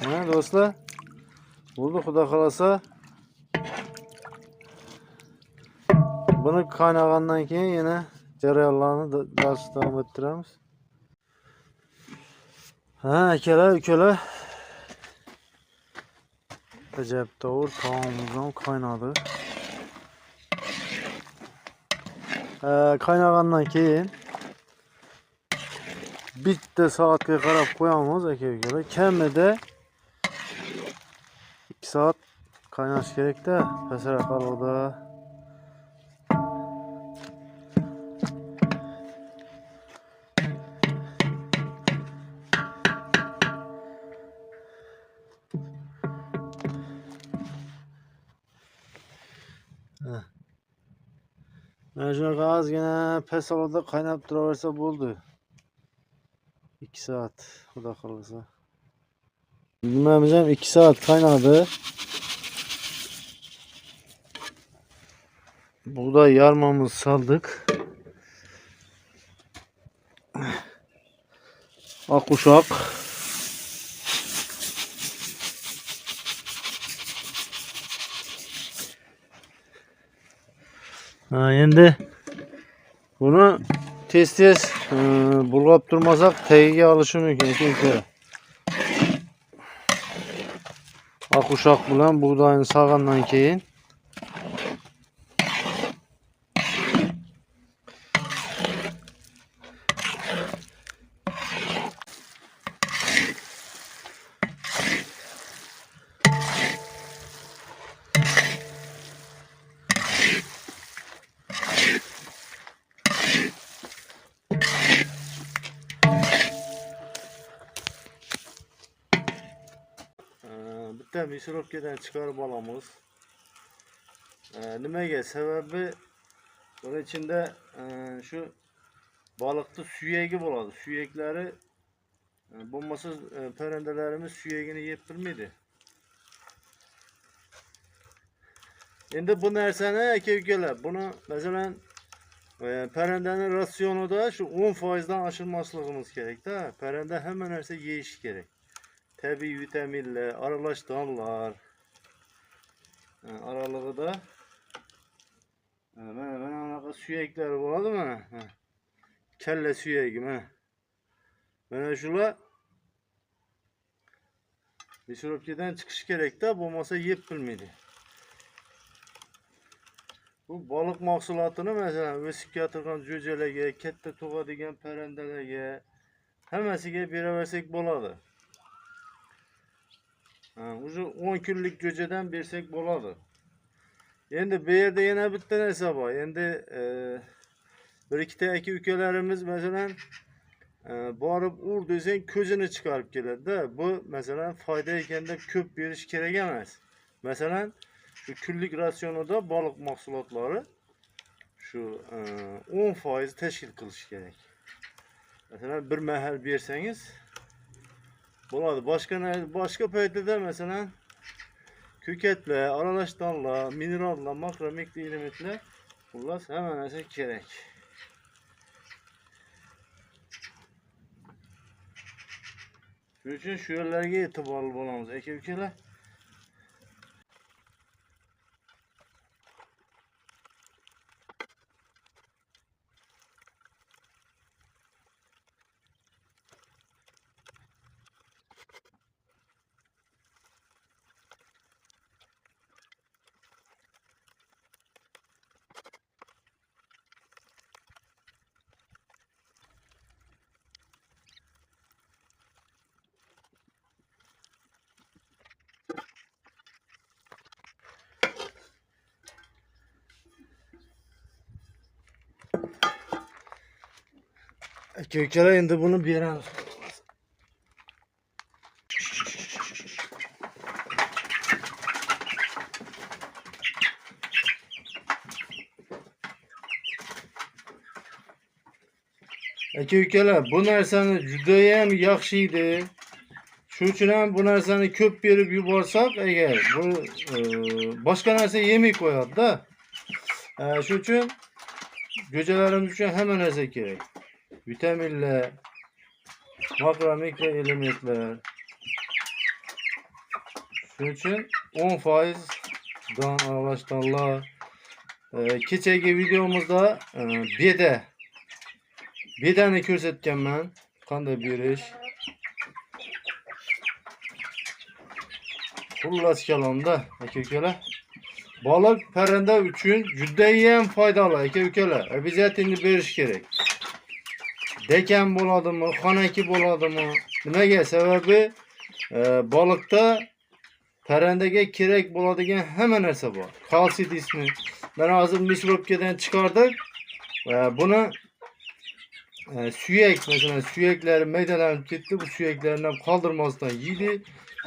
Ha do'stlar, bo'ldi xudo xolasa. Buni qaynagandan keyin yana jarayonlarni davom ettiramiz. Ha akalar, ukalar. Ajabtovur taomimiz ham qaynadi. Qaynagandan keyin bitta soatga qarab qo'yamiz aka-ukalar. Kamida 2 soat qaynashi kerak-da, pasayroq olovda. Mana shunaqa ozgina past olovda qaynab turaversa bo'ldi. 2 soat xudo xolasa. Nimamiz ham 2 soat qaynadi. Buğday yarmamızı saldık. Akuşak. Endi bunu tez bulg'ab turmasak tagiga olishi mumkin ekan. Akuşak bilan buğdayni solgandan keyin bitta mikrofkadan chiqarib olamiz. Nimaga? Sababi bunun içinde şu balıkta suyagi bo'ladi. Suyaklari bo'lmasa parandalarimiz suyagini yeb bilmaydi. Endi bu narsani aka-ukalar, buni masalan parandaning ratsionida şu 10% dan oshirmasligimiz kerak-da. Paranda hamma narsa yeyishi kerak. Tabiiy vitaminlar, aralash donlar aralig'ida mana bunaqa suyaklari bo'ladi mana. Kalla suyagi mana. Mana shular mikrofkadan chiqishi kerak-da, bo'lmasa yeb bilmaydi. Bu balık mahsulotini masalan o'sib keltirgan jo'jalarga, katta tug'adigan parandalarga hammasiga beraversak bo'ladi. O'sha 10 kunlik jo'jadan bersak bo'ladi. Endi bu yerda yana bitta narsa bor. Endi bir ikkita aka-ukalarimiz masalan borib ur desang ko'zini chiqarib keladi-da. Bu masalan foyda ekan deb ko'p berish kerak emas. Masalan şu kunlik ratsionida balık mahsulotlari şu 10% tashkil qilish kerak. Masalan bir mahal bersangiz bo'ladi. Boshqa paytida masalan ko'katlar, aralash donlar, minerallar, makro mikroelementlar xullas hamma narsa kerak. Shuning uchun shu yerlarga e'tiborli bo'lamiz aka-ukalar. Aka-ukalar endi buni beramiz. Aka-ukalar, bu narsani juda ham yaxshi edi. Shuning uchun ham bu narsani ko'p berib yuborsak, agar bu boshqa narsa yemay qo'yadi-da. Shuning uchun go'jalarimiz uchun hamma narsa kerak. Vitaminlar, makro mikroelementlar. Shuning uchun 10% dan aralashtirdilar. Kechagi videomizda bedani ko'rsatganman. Qanday berish. Xullas kalomda aka-ukalar. Balık parranda uchun judayam foydali aka-ukalar. Обязательно berish kerak. Dekan bo'ladimi, xonaki bo'ladimi? Nimaga? Sababi balıkda parrandaga kerak bo'ladigan hamma narsa bor. Kalsiy deysizmi? Mana hozir mikrovkadan chiqardik. Buni suyak, masalan, suyaklari maydalanib ketdi. Bu suyaklarni ham qoldirmasdan yeydi.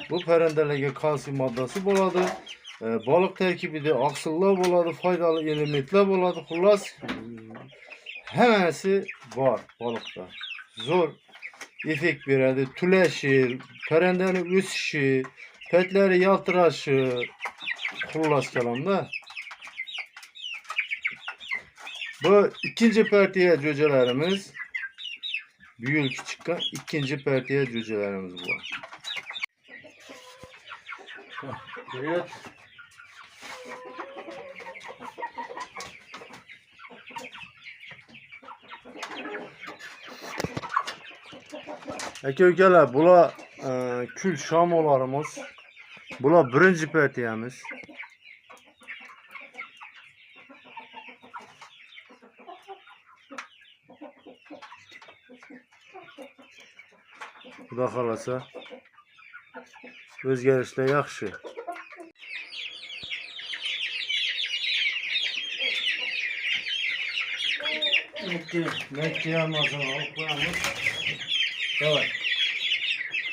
Bu parrandalarga kalsiy moddasi bo'ladi. Balık tarkibida oqsillar bo'ladi, foydali elementlar bo'ladi. Xullas, hammasi bor balıkda. Zo'r effekt beradi. Tulashi, parrandaning o'sishi, patlari yaltirashi. Xullas kalomda. Bu ikinci partiya jo'jalarimiz. Bu yil chiqqan ikinci partiya jo'jalarimiz bu. Evet. Aka-ukalar, bular kul shamolarimiz. Bular birinchi partiyamiz. Xudo xolasa o'zgarishlar yaxshi. Nekki yanmasını alıp koyalım. Evet.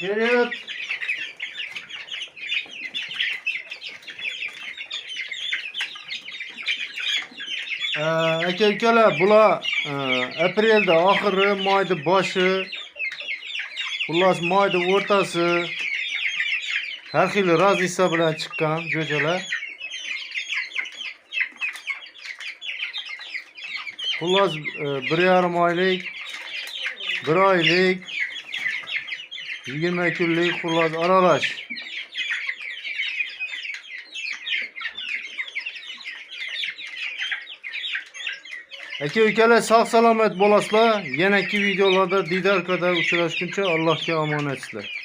Geliyor. Aka-ukalar, bular aprelda oxiri, mayda boshi, xullas mayda o'rtasi har xil razlisa bilan chiqqan jo'jalar. Xullas 1,5 oylik, 1 oylik, 20 kunlik xullas aralash. Aka-ukalar, sog' salomat bo'lasizlar. Yana videolarda diydor qadar uchrashguncha Allohga omonatsizlar.